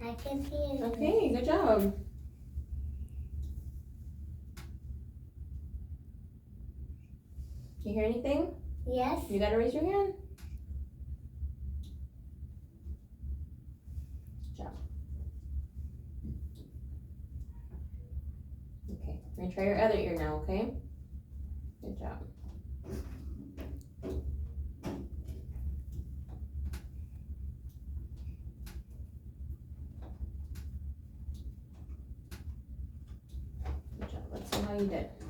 I can hear you. Okay, good job. You hear anything? Yes. You gotta raise your hand. Good job. Okay, we're gonna try your other ear now, okay? Good job. Good job. Let's see how you did.